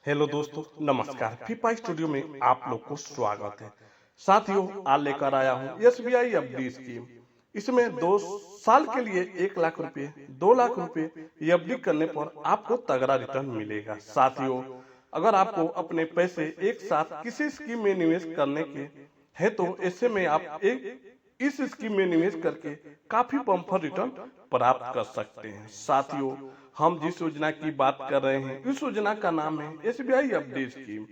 Hello दोस्तों, नमस्कार। FIFA studio में आप लोग को स्वागत है। साथियों, आज लेकर आया हूँ एसबीआई एफडी स्कीम। इसमें 2 साल के लिए 1 लाख रुपए, 2 लाख रुपए एफडी करने पर आपको तगड़ा रिटर्न मिलेगा। साथियों, अगर आपको अपने पैसे एक साथ किसी स्कीम में निवेश करने के हैं तो ऐसे में आप इस स्कीम में निवेश करके काफी बम्पर रिटर्न प्राप्त कर सकते हैं। साथियों, हम जिस योजना की बात कर रहे हैं, इस योजना का नाम है SBI FD scheme.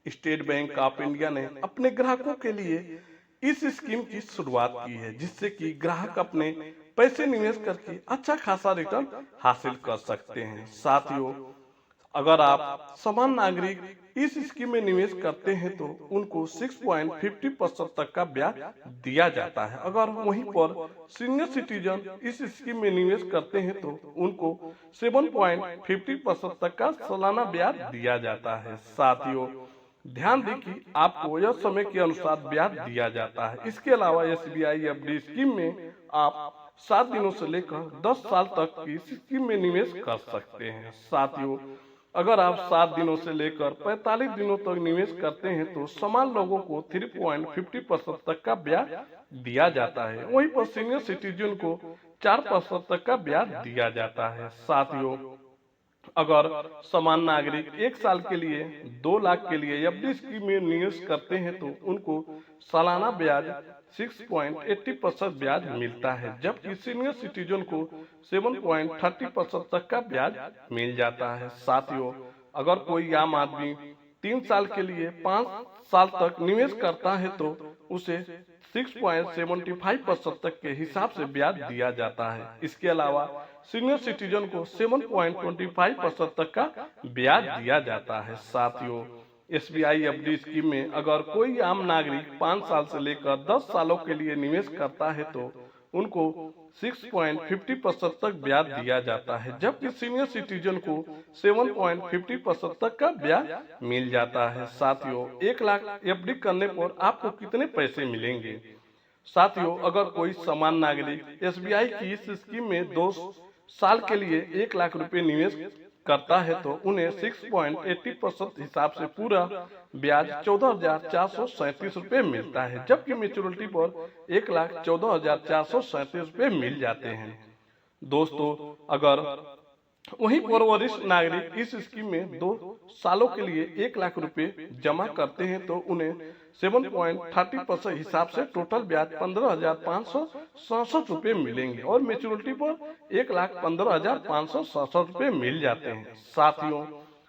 State bank of India ने अपने ग्राहकों के लिए इस स्कीम की शुरुआत की है, जिससे कि ग्राहक अपने पैसे निवेश करके अच्छा खासा रिटर्न हासिल कर सकते हैं। साथियों, अगर आप समान नागरिक इस स्कीम में निवेश करते हैं तो उनको 6.50% तक का ब्याज दिया जाता है। अगर वहीं पर सीनियर सिटीजन इस स्कीम में निवेश करते हैं तो उनको 7.50% तक का सालाना ब्याज दिया जाता है। साथियों, ध्यान दें कि आपको यह समय के अनुसार ब्याज दिया जाता है। इसके अलावा एसबीआई एफडी स्कीम में आप 7 दिनों से लेकर 10 साल तक की स्कीम में निवेश कर सकते हैं। साथियों, अगर आप 7 दिनों से लेकर 45 दिनों तक निवेश करते हैं तो समान लोगों को 3.50% तक का ब्याज दिया जाता है। वहीं पर सीनियर सिटीजन को 4% तक का ब्याज दिया जाता है। साथियों, अगर समान नागरिक 1 साल के लिए 2 लाख के लिए एफडी स्कीम में निवेश करते हैं तो उनको सालाना ब्याज 6.80% ब्याज मिलता है, जबकि सीनियर सिटीजन को 7.30% तक का ब्याज मिल जाता है। साथियों, अगर कोई आम आदमी 3 साल के लिए 5 साल तक निवेश करता है तो उसे 6.75% तक के हिसाब से ब्याज दिया जाता है। इसके अलावा सीनियर सिटीजन को 7.25% तक का ब्याज दिया जाता है। साथियों, एसबीआई एफडी स्कीम में अगर कोई आम नागरिक 5 साल से लेकर 10 सालों के लिए निवेश करता है तो उनको 6.50% तक ब्याज दिया जाता है, जबकि सीनियर सिटीजन को 7.50% तक का ब्याज मिल जाता है। साथियों, 1 लाख एफडी करने पर आपको कितने पैसे मिलेंगे? साथियों, अगर कोई समान नागरिक एसबीआई की इस स्कीम में 2 साल के लिए 1 लाख रुपए निवेश करता है तो उन्हें 6.80% हिसाब से पूरा ब्याज 14,437 रुपए मिलता है, जबकि मेच्योरिटी पर 1,14,437 रुपए मिल जाते हैं। दोस्तों, अगर वहीं पर वरिष्ठ नागरिक इस स्कीम में 2 सालों के लिए 1 लाख रुपए जमा करते हैं तो उन्हें 7.30% हिसाब से टोटल ब्याज 15,567 रुपए मिलेंगे और मेच्योरिटी पर 1,15,567 रुपए मिल जाते हैं। साथियों,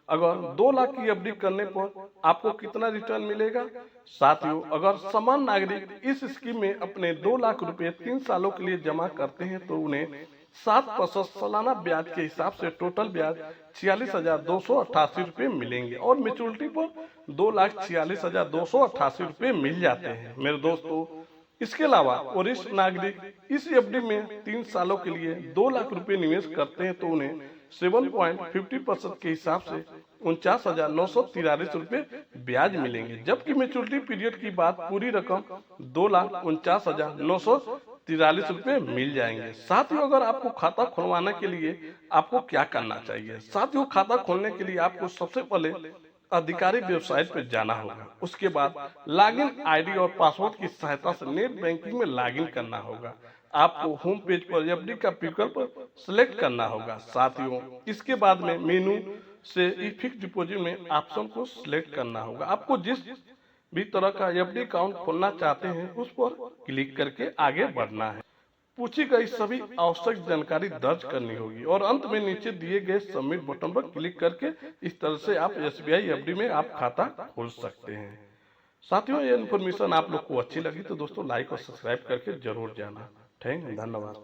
अगर 2 लाख की एफडी करने पर आपको कितना रिटर्न मिलेगा? साथियों, अगर समान नागरिक इस स्कीम में अपने 2 लाख रुपए 3 सालों के लिए जमा करते हैं तो उन्हें 7% सालाना ब्याज के हिसाब से टोटल ब्याज 46,288 रुपए मिलेंगे और मेच्योरिटी पर 2,46,288 रुपए मिल जाते हैं। मेरे दोस्तों, इसके अलावा वरिष्ठ नागरिक इस एफडी में 3 सालों के लिए 2 लाख रुपए निवेश करते हैं तो उन्हें 7.50% के हिसाब से 49,943 रुपए ब्याज मिलेंगे, जबकि मेच्योरिटी पीरियड की बात पूरी रकम 2,49,943 रुपए मिल जाएंगे। साथियों, अगर आपको खाता खुलवाने के लिए आपको क्या करना चाहिए? साथियों, खाता खोलने के लिए आपको सबसे पहले अधिकारी वेबसाइट पर जाना होगा। उसके बाद लॉगिन आईडी और पासवर्ड की सहायता से नेट बैंकिंग में लॉगिन करना होगा। आपको होम पेज पर एफडी का विकल्प सिलेक्ट करना होगा। साथियों, इसके बाद में मेनू से ई फिक्स डिपॉजिट में ऑप्शन को सिलेक्ट करना होगा। आपको जिस भी तरह का एफडी अकाउंट खोलना चाहते हैं उस पर क्लिक करके आगे बढ़ना है। पूछी गई सभी आवश्यक जानकारी दर्ज करनी होगी और अंत में नीचे दिए गए सबमिट बटन पर क्लिक करके इस तरह से आप एसबीआई एफडी में आप खाता खोल सकते हैं। साथियों, ये इन्फॉर्मेशन आप लोग को अच्छी लगी तो दोस्तों लाइक और सब्सक्राइब करके जरूर जाना। धन्यवाद।